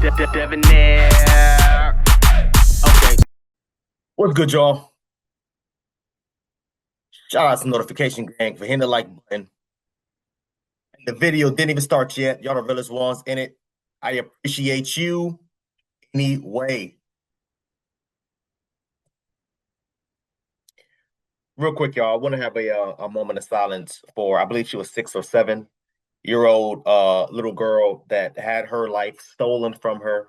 Debonair. Okay. What's good, y'all? Shout out to Notification Gang for hitting the like button. The video didn't even start yet. Y'all the realest ones in it. I appreciate you anyway. Real quick, y'all, I want to have a moment of silence for, I believe she was 6 or 7 year old little girl that had her life stolen from her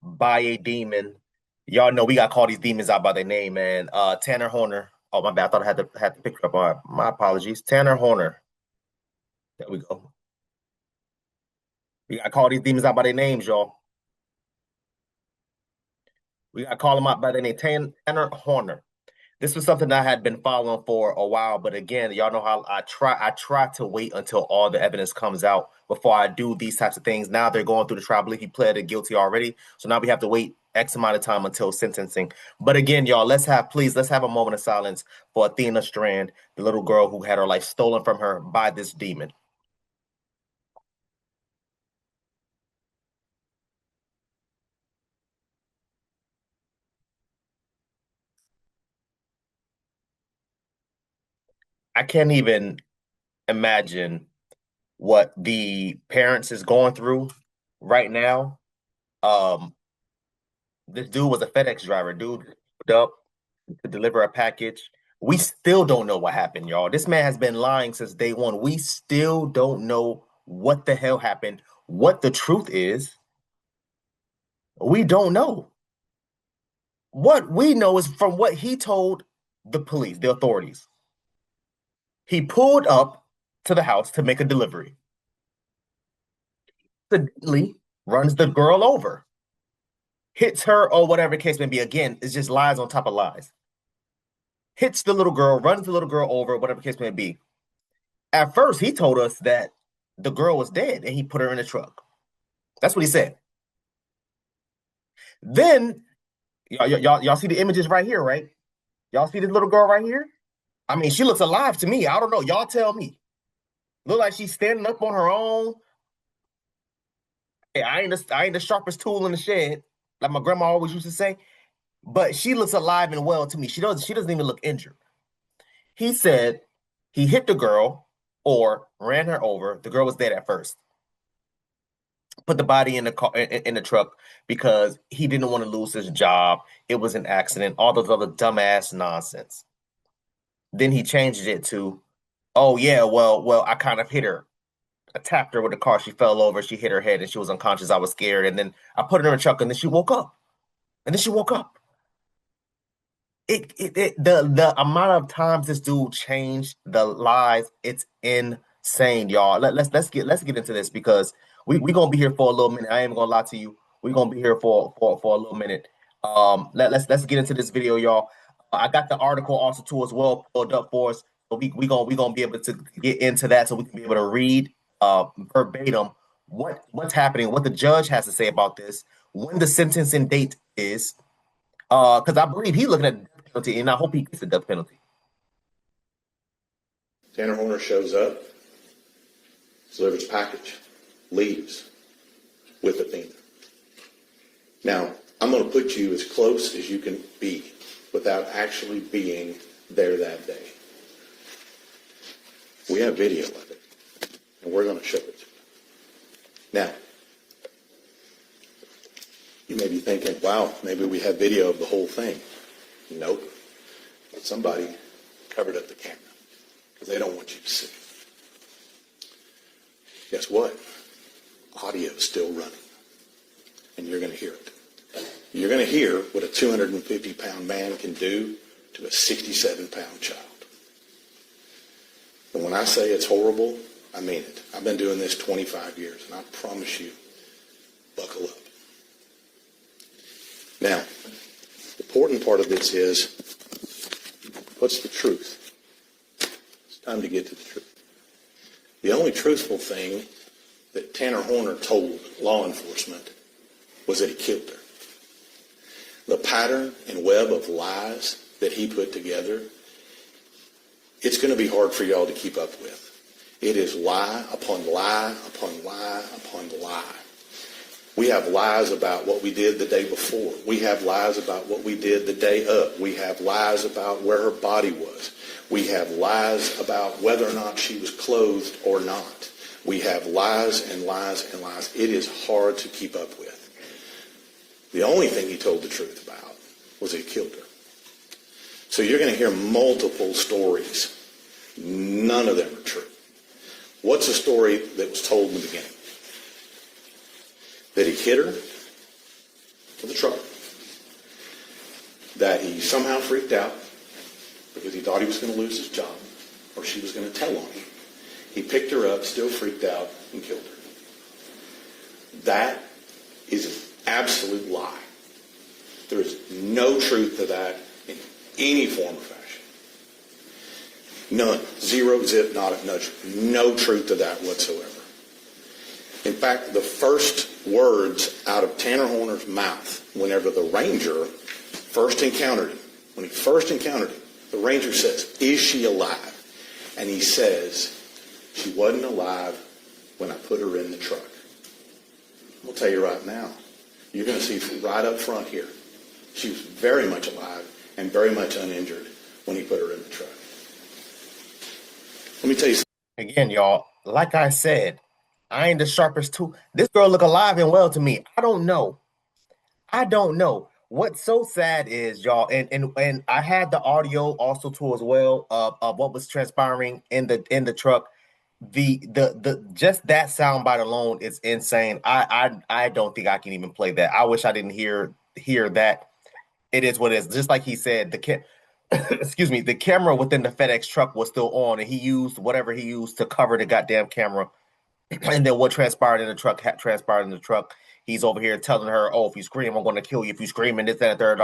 by a demon. Y'all know we got to call these demons out by their name, man. Tanner Horner. Oh, my bad. I thought I had to pick her up. My apologies. Tanner Horner. There we go. We got to call these demons out by their names, y'all. We got to call them out by their name. Tanner Horner. This was something that I had been following for a while, but again, y'all know how I try to wait until all the evidence comes out before I do these types of things. Now they're going through the trial. I believe he pleaded guilty already. So now we have to wait X amount of time until sentencing. But again, y'all, let's have a moment of silence for Athena Strand, the little girl who had her life stolen from her by this demon. I can't even imagine what the parents is going through right now. Um, this dude was a FedEx driver. Dude showed up to deliver a package. We still don't know what happened, y'all. This man has been lying since day one. We still don't know what the hell happened, what the truth is. We don't know. What we know is from what he told the police, the authorities. He pulled up to the house to make a delivery. Suddenly runs the girl over, hits her, or whatever the case may be. Again, it's just lies on top of lies. Hits the little girl, runs the little girl over, whatever the case may be. At first, he told us that the girl was dead and he put her in the truck. That's what he said. Then, y'all see the images right here, right? Y'all see this little girl right here? I mean, she looks alive to me. I don't know. Y'all tell me. Look like she's standing up on her own. Hey, I ain't the sharpest tool in the shed, like my grandma always used to say. But she looks alive and well to me. She doesn't even look injured. He said he hit the girl or ran her over. The girl was dead at first. Put the body in the car in the truck because he didn't want to lose his job. It was an accident. All those other dumbass nonsense. Then he changed it to, oh yeah, well, I kind of hit her. I tapped her with the car. She fell over. She hit her head and she was unconscious. I was scared. And then I put her in the truck and then she woke up. And then she woke up. The amount of times this dude changed the lies, it's insane, y'all. Let's get into this because we gonna be here for a little minute. I ain't gonna lie to you. We gonna be here for a little minute. Let's get into this video, y'all. I got the article also too as well pulled up for us. So we gonna be able to get into that so we can be able to read verbatim what's happening, what the judge has to say about this, when the sentencing date is. Because I believe he's looking at the death penalty, and I hope he gets the death penalty. Tanner Horner shows up, delivers a package, leaves with Athena. Now, I'm going to put you as close as you can be without actually being there that day. We have video of it, and we're going to show it to you. Now, you may be thinking, wow, maybe we have video of the whole thing. Nope. But somebody covered up the camera because they don't want you to see. Guess what? Audio is still running. And you're going to hear it. You're going to hear what a 250-pound man can do to a 67-pound child. And when I say it's horrible, I mean it. I've been doing this 25 years, and I promise you, buckle up. Now, the important part of this is, what's the truth? It's time to get to the truth. The only truthful thing that Tanner Horner told law enforcement was that he killed her. The pattern and web of lies that he put together, it's going to be hard for y'all to keep up with. It is lie upon lie upon lie upon lie. We have lies about what we did the day before. We have lies about what we did the day of. We have lies about where her body was. We have lies about whether or not she was clothed or not. We have lies and lies and lies. It is hard to keep up with. The only thing he told the truth about was he killed her. So you're going to hear multiple stories. None of them are true. What's the story that was told in the beginning? That he hit her with a truck. That he somehow freaked out because he thought he was going to lose his job or she was going to tell on him. He picked her up, still freaked out, and killed her. That is an absolute lie. There is no truth to that in any form or fashion. None. Zero, zip, not a nudge. No truth to that whatsoever. In fact, the first words out of Tanner Horner's mouth whenever the ranger first encountered him, when he first encountered him, the ranger says, "Is she alive?" And he says, "She wasn't alive when I put her in the truck." I'm going to tell you right now, you're going to see right up front here, she was very much alive and very much uninjured when he put her in the truck. Let me tell you something. Again, y'all, like I said, I ain't the sharpest tool. This girl look alive and well to me. I don't know. What's so sad is, y'all, and I had the audio also too as well of what was transpiring in the truck. The just that soundbite alone is insane. I don't think I can even play that. I wish I didn't hear that. It is what it is. Just like he said, excuse me, the camera within the FedEx truck was still on, and he used whatever he used to cover the goddamn camera. And then what transpired in the truck transpired in the truck. He's over here telling her, "Oh, if you scream, I'm going to kill you. If you scream and this, that, and third,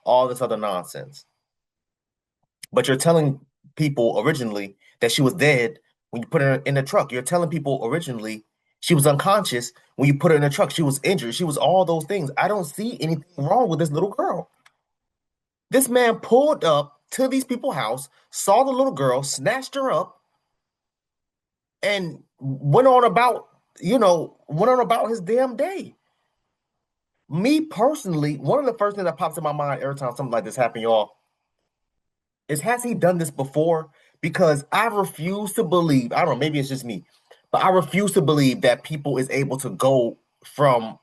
all this other nonsense." But you're telling people originally that she was dead when you put her in the truck. You're telling people originally she was unconscious when you put her in the truck. She was injured. She was all those things. I don't see anything wrong with this little girl. This man pulled up to these people's house, saw the little girl, snatched her up, and went on about his damn day. Me personally, one of the first things that pops in my mind every time something like this happens, y'all, is has he done this before? Because I refuse to believe, I don't know, maybe it's just me, but I refuse to believe that people is able to go from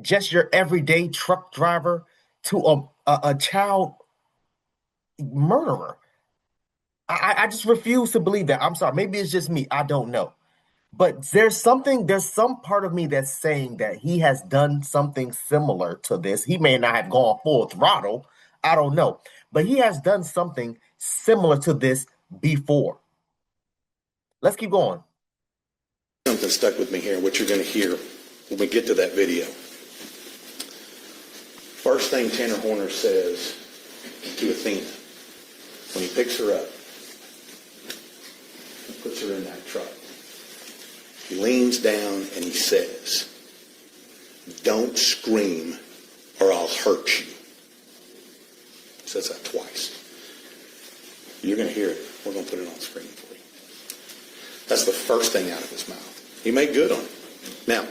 just your everyday truck driver to a child murderer. I just refuse to believe that. I'm sorry. Maybe it's just me. I don't know. But there's some part of me that's saying that he has done something similar to this. He may not have gone full throttle. I don't know. But he has done something similar to this before. Let's keep going. Something stuck with me here, what you're going to hear when we get to that video. First thing Tanner Horner says to Athena when he picks her up and puts her in that truck, he leans down and he says, "Don't scream or I'll hurt you." He says that twice. You're going to hear it. We're going to put it on screen for you. That's the first thing out of his mouth. He made good on it. Now,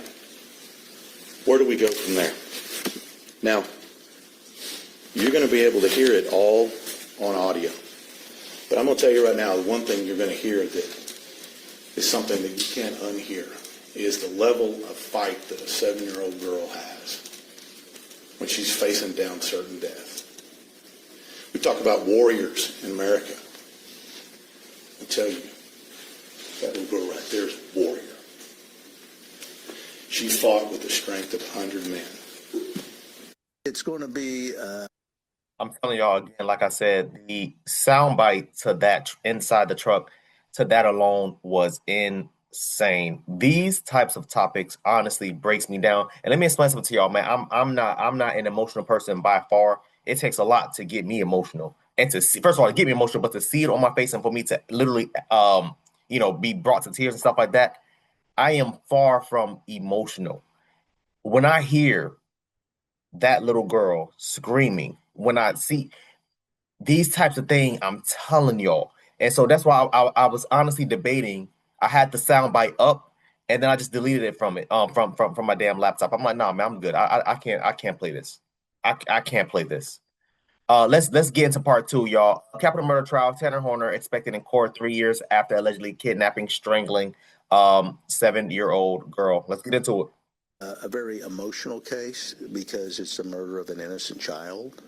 where do we go from there? Now, you're going to be able to hear it all on audio. But I'm going to tell you right now, the one thing you're going to hear that is something that you can't unhear is the level of fight that a 7-year-old girl has when she's facing down certain death. We talk about warriors in America. I tell you, that little girl right there is a warrior. She fought with the strength of 100 men. It's going to be... I'm telling y'all again, like I said, the soundbite to that inside the truck, to that alone was insane. These types of topics honestly breaks me down. And let me explain something to y'all, man. I'm not an emotional person by far. It takes a lot to get me emotional. And to see, first of all, to get me emotional, but to see it on my face and for me to literally be brought to tears and stuff like that, I am far from emotional. When I hear that little girl screaming, when I see these types of things, I'm telling y'all. And so that's why I was honestly debating. I had the soundbite up and then I just deleted it from it from my damn laptop. I'm like, nah, man, I'm good. I can't play this. I can't play this. Let's get into part two, y'all. Capital murder trial. Tanner Horner expected in court 3 years after allegedly kidnapping, strangling 7-year-old girl. Let's get into it. a very emotional case because it's the murder of an innocent child,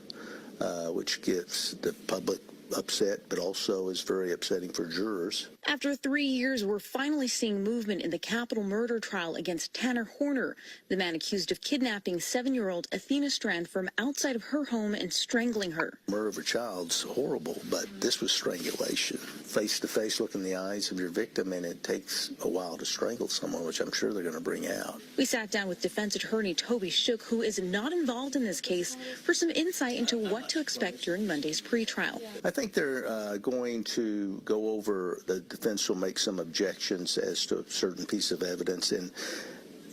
which gets the public upset, but also is very upsetting for jurors. After 3 years, we're finally seeing movement in the capital murder trial against Tanner Horner, the man accused of kidnapping 7-year-old Athena Strand from outside of her home and strangling her. Murder of a child's horrible, but this was strangulation. Face-to-face look in the eyes of your victim, and it takes a while to strangle someone, which I'm sure they're going to bring out. We sat down with defense attorney Toby Shook, who is not involved in this case, for some insight into what to expect during Monday's pretrial. I think they're going to go over, the defense will make some objections as to a certain piece of evidence, and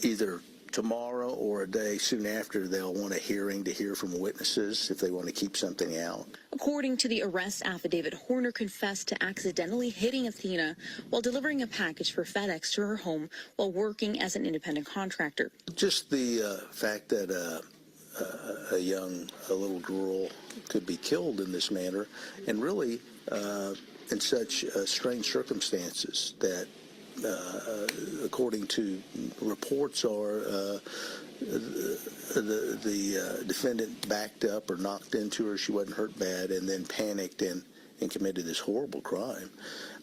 either tomorrow or a day soon after, they'll want a hearing to hear from witnesses if they want to keep something out. According to the arrest affidavit, Horner confessed to accidentally hitting Athena while delivering a package for FedEx to her home while working as an independent contractor. Just the fact that a little girl could be killed in this manner, and really in such strange circumstances that, according to reports, are the defendant backed up or knocked into her. She wasn't hurt bad, and then panicked and committed this horrible crime.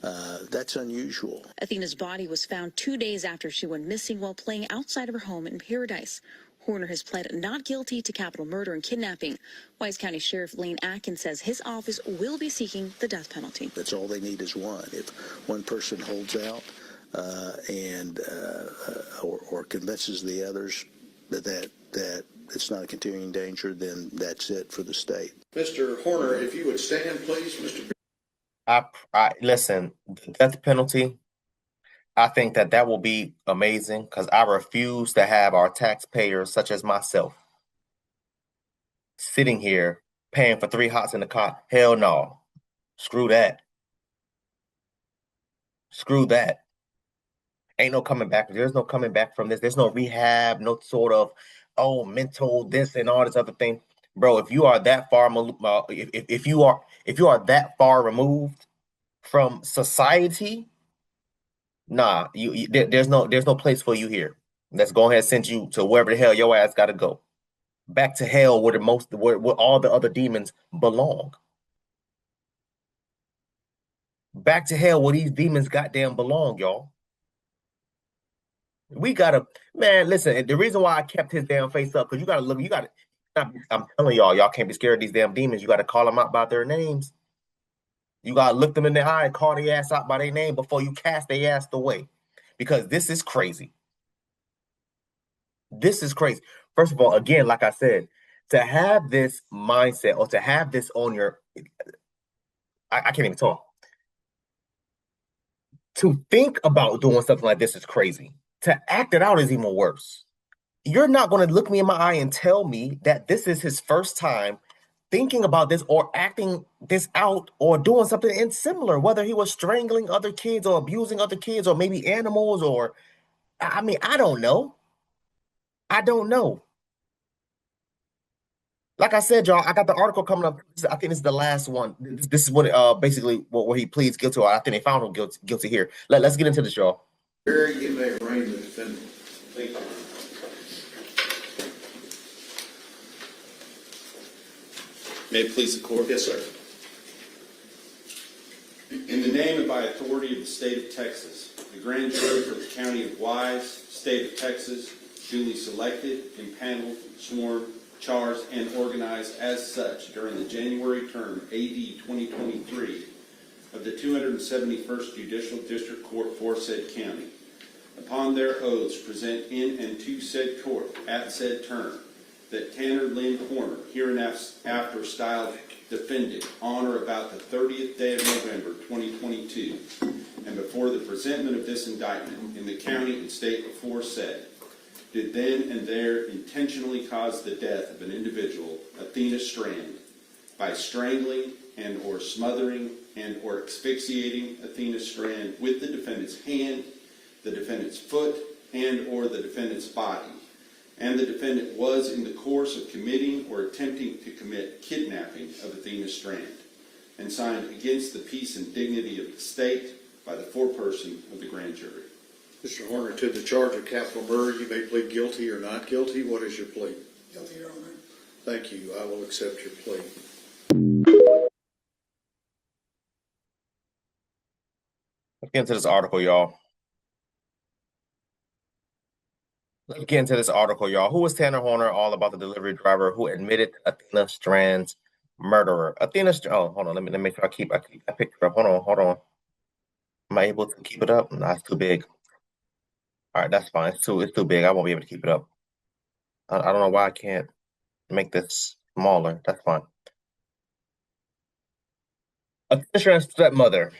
That's unusual. Athena's body was found 2 days after she went missing while playing outside of her home in Paradise. Horner has pled not guilty to capital murder and kidnapping. Wise County Sheriff Lane Atkins says his office will be seeking the death penalty. That's all they need is one. If one person holds out or convinces the others that it's not a continuing danger, then that's it for the state. Mr. Horner, if you would stand, please, Mr. I listen, the death penalty, I think that will be amazing, because I refuse to have our taxpayers, such as myself, sitting here paying for 3 hots in the cot. Hell no. Screw that. Screw that. Ain't no coming back. There's no coming back from this. There's no rehab, no sort of, mental this and all this other thing. Bro, if you are that far, if you are that far removed from society, nah, there's no place for you here. Let's go ahead and send you to wherever the hell your ass got to go. Back to hell where all the other demons belong. Back to hell where these demons goddamn belong, y'all. We gotta, man, listen, the reason why I kept his damn face up, because I'm telling y'all can't be scared of these damn demons. You gotta call them out by their names. You gotta look them in the eye and call their ass out by their name before you cast their ass away. Because this is crazy. This is crazy. First of all, again, like I said, to have this mindset or to have this on your, I can't even talk. To think about doing something like this is crazy. To act it out is even worse. You're not going to look me in my eye and tell me that this is his first time thinking about this or acting this out or doing something similar, whether he was strangling other kids or abusing other kids or maybe animals or, I mean, I don't know. I don't know. Like I said, y'all, I got the article coming up. I think this is the last one. This is what basically where he pleads guilty. Or I think they found him guilty here. Let's get into this, y'all. Barry, you may arraign the defendant. Thank you. May it please the court? Yes, sir. In the name and by authority of the state of Texas, the grand jury for the county of Wise, state of Texas, duly selected, impaneled, sworn, charged, and organized as such during the January term AD 2023 of the 271st Judicial District Court for said county, upon their oaths present in and to said court at said term, that Tanner Lynn Horner, hereinafter styled defendant, on or about the 30th day of November 2022, and before the presentment of this indictment in the county and state aforesaid, did then and there intentionally cause the death of an individual, Athena Strand, by strangling and or smothering and or asphyxiating Athena Strand with the defendant's hand, the defendant's foot, and or the defendant's body, and the defendant was in the course of committing or attempting to commit kidnapping of Athena Strand, and signed against the peace and dignity of the state by the foreperson of the grand jury. Mr. Horner, to the charge of capital murder, you may plead guilty or not guilty. What is your plea? Guilty, Your Honor. Thank you. I will accept your plea. Let's get into this article, y'all. Let's get into this article, y'all. Who was Tanner Horner? All about the delivery driver who admitted Athena Strand's murderer. Oh, hold on. Let me make sure I picked it up. Hold on. Am I able to keep it up? No, it's too big. All right, that's fine. It's too big. I won't be able to keep it up. I don't know why I can't make this smaller. That's fine. Athena Strand's stepmother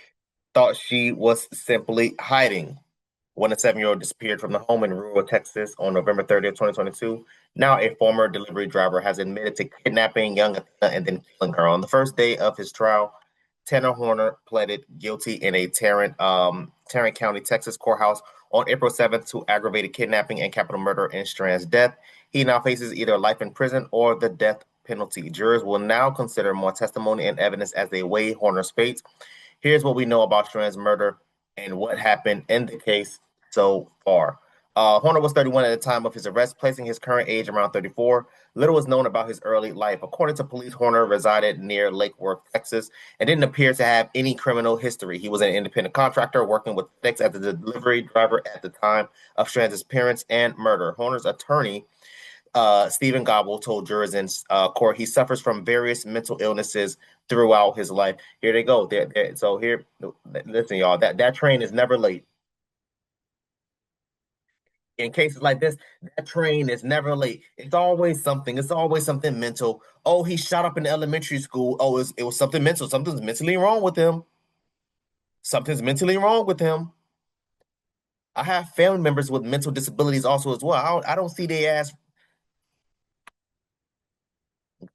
thought she was simply hiding when a 7-year-old disappeared from the home in rural Texas on November 30th, 2022. Now a former delivery driver has admitted to kidnapping young Athena and then killing her. On the first day of his trial, Tanner Horner pleaded guilty in a Tarrant County, Texas courthouse on April 7th to aggravated kidnapping and capital murder in Strand's death. He now faces either life in prison or the death penalty. Jurors will now consider more testimony and evidence as they weigh Horner's fate. Here's what we know about Strand's murder and what happened in the case so far. Horner was 31 at the time of his arrest, placing his current age around 34. Little was known about his early life. According to police, Horner resided near Lake Worth, Texas, and didn't appear to have any criminal history. He was an independent contractor working with FedEx as the delivery driver at the time of Strand's disappearance and murder. Horner's attorney, Stephen Gobble, told jurors in court he suffers from various mental illnesses throughout his life. Here they go. So here, listen, y'all, that train is never late. In cases like this, that train is never late. It's always something. It's always something mental. Oh, he shot up in elementary school. Oh, it was something mental. Something's mentally wrong with him. Something's mentally wrong with him. I have family members with mental disabilities also as well. I don't see their ass.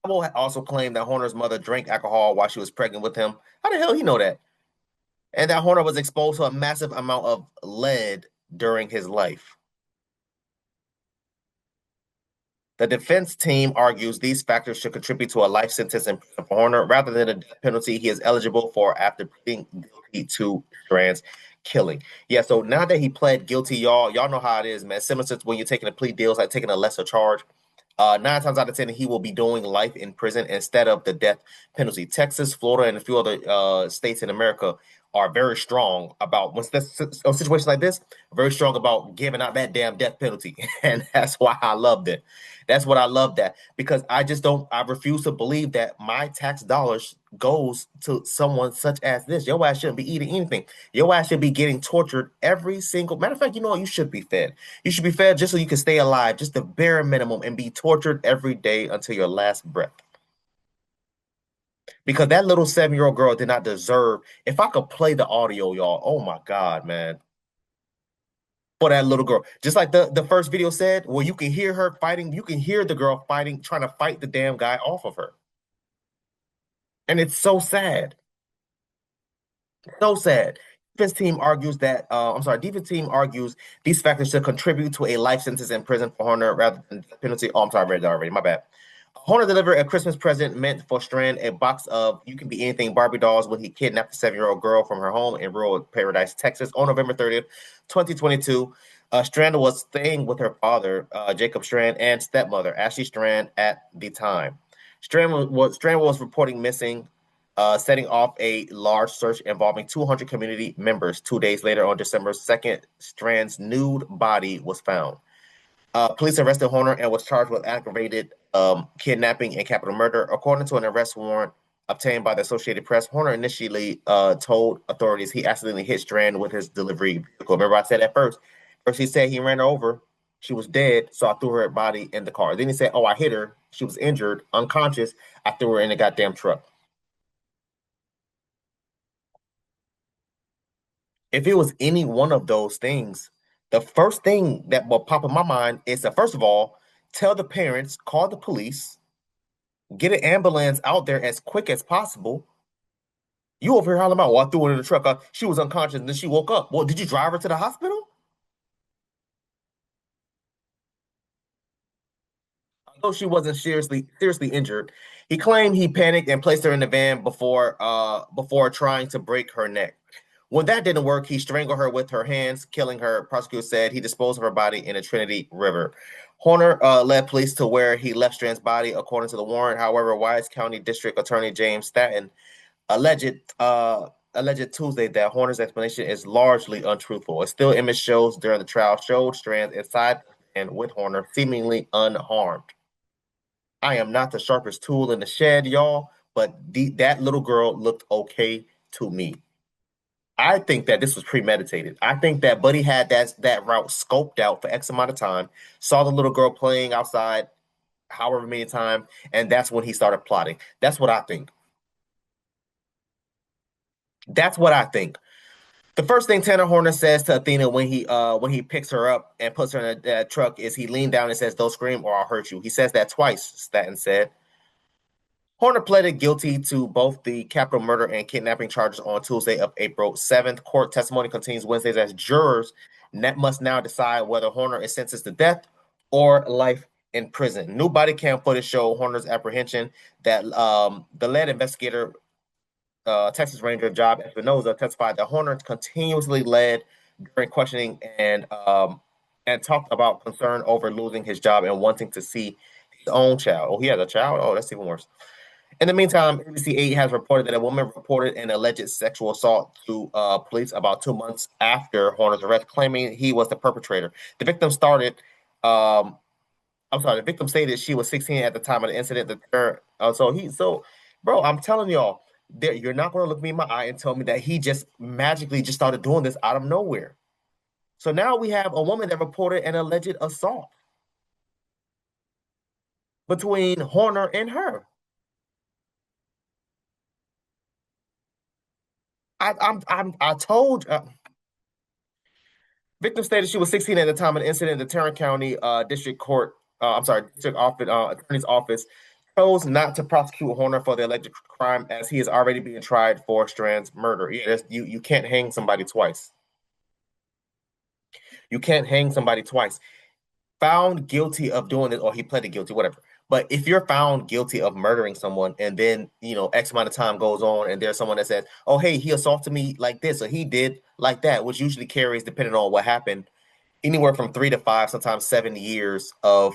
Gobble also claimed that Horner's mother drank alcohol while she was pregnant with him. How the hell he know that? And that Horner was exposed to a massive amount of lead during his life. The defense team argues these factors should contribute to a life sentence in prison for Horner rather than a death penalty he is eligible for after pleading guilty to Strand's killing. Yeah, so now that he pled guilty, y'all know how it is, man. Similar to when you're taking a plea deal, it's like taking a lesser charge. 9 times out of 10, he will be doing life in prison instead of the death penalty. Texas, Florida, and a few other states in America are very strong about, once this a situation like this, very strong about giving out that damn death penalty. And that's why I loved it. That's what I love that, because I refuse to believe that my tax dollars goes to someone such as this. Your ass shouldn't be eating anything. Your ass should be getting tortured every single, matter of fact, you know what? You should be fed. You should be fed just so you can stay alive, just the bare minimum, and be tortured every day until your last breath. Because that little 7-year-old girl did not deserve, if I could play the audio, y'all, oh my God, man. For that little girl. Just like the first video said, well, you can hear her fighting. You can hear the girl fighting, trying to fight the damn guy off of her. And it's so sad. So sad. Defense team argues these factors should contribute to a life sentence in prison for Horner rather than penalty. Oh, I'm sorry, I read that already. My bad. Horner delivered a Christmas present meant for Strand a box of You Can Be Anything Barbie dolls when he kidnapped a 7-year-old girl from her home in rural Paradise, Texas on November 30th, 2022. Strand was staying with her father, Jacob Strand, and stepmother, Ashley Strand, at the time. Strand was reporting missing, setting off a large search involving 200 community members. 2 days later, on December 2nd, Strand's nude body was found. Police arrested Horner and was charged with aggravated kidnapping and capital murder. According to an arrest warrant obtained by the Associated Press, Horner initially told authorities he accidentally hit Strand with his delivery vehicle. Remember I said that first? First he said he ran her over. She was dead, so I threw her body in the car. Then he said, oh, I hit her. She was injured, unconscious. I threw her in the goddamn truck. If it was any one of those things, the first thing that will pop in my mind is to, first of all, tell the parents, call the police, get an ambulance out there as quick as possible. You over here hollering about, well, I threw her in the truck. She was unconscious and then she woke up. Well, did you drive her to the hospital? Though she wasn't seriously injured, he claimed he panicked and placed her in the van before trying to break her neck. When that didn't work, he strangled her with her hands, killing her. Prosecutors said he disposed of her body in a Trinity River. Horner led police to where he left Strand's body, according to the warrant. However, Wise County District Attorney James Staton alleged Tuesday that Horner's explanation is largely untruthful. A still image shows during the trial showed Strand inside and with Horner seemingly unharmed. I am not the sharpest tool in the shed, y'all, but that little girl looked okay to me. I think that this was premeditated. I think that Buddy had that route scoped out for X amount of time, saw the little girl playing outside however many times, and that's when he started plotting. That's what I think. That's what I think. The first thing Tanner Horner says to Athena when he picks her up and puts her in a truck is he leaned down and says, "Don't scream or I'll hurt you." He says that twice, Staton said. Horner pleaded guilty to both the capital murder and kidnapping charges on Tuesday of April 7th. Court testimony continues Wednesdays as jurors must now decide whether Horner is sentenced to death or life in prison. New body cam footage show Horner's apprehension that the lead investigator, Texas Ranger Job Espinoza, testified that Horner continuously led during questioning and talked about concern over losing his job and wanting to see his own child. Oh, he has a child? Oh, that's even worse. In the meantime, ABC8 has reported that a woman reported an alleged sexual assault to police about 2 months after Horner's arrest, claiming he was the perpetrator. The victim stated she was 16 at the time of the incident. Bro, I'm telling y'all, you're not going to look me in my eye and tell me that he just magically just started doing this out of nowhere. So now we have a woman that reported an alleged assault between Horner and her. I told. Victim stated she was 16 at the time of the incident. The Tarrant County District Attorney's Office chose not to prosecute Horner for the alleged crime as he is already being tried for Strand's murder. Yeah, you can't hang somebody twice. You can't hang somebody twice. Found guilty of doing it, or he pleaded guilty, whatever. But if you're found guilty of murdering someone and then, X amount of time goes on and there's someone that says, oh, hey, he assaulted me like this or he did like that, which usually carries, depending on what happened, anywhere from 3 to 5, sometimes 7 years of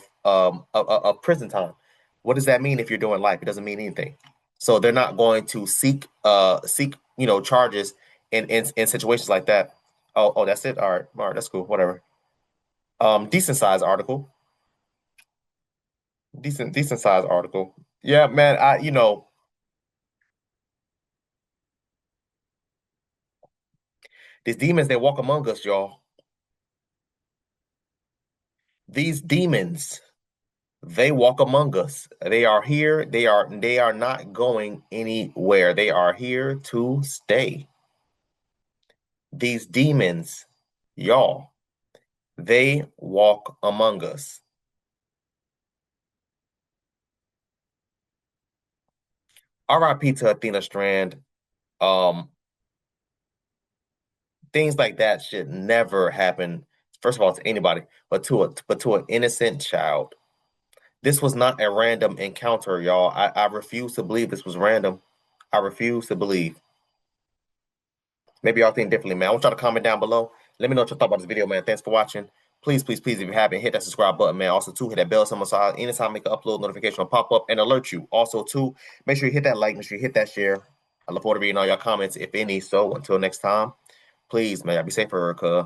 prison time. What does that mean if you're doing life? It doesn't mean anything. So they're not going to seek charges in situations like that. Oh, that's it? All right, that's cool, whatever. Decent size article. Decent size article. Yeah, man. These demons, they walk among us, y'all. These demons, they walk among us. They are here. They are not going anywhere. They are here to stay. These demons, y'all, they walk among us. R.I.P. to Athena Strand. Things like that should never happen. First of all, to anybody, but to an innocent child. This was not a random encounter, y'all. I refuse to believe this was random. I refuse to believe. Maybe y'all think differently, man. I want y'all to comment down below. Let me know what you thought about this video, man. Thanks for watching. Please, if you haven't, hit that subscribe button, man. Also, too, hit that bell symbol so anytime I make an upload, notification will pop up and alert you. Also, too, make sure you hit that like, make sure you hit that share. I look forward to reading all your comments, if any. So, until next time, please, man, be safe for her, cuz.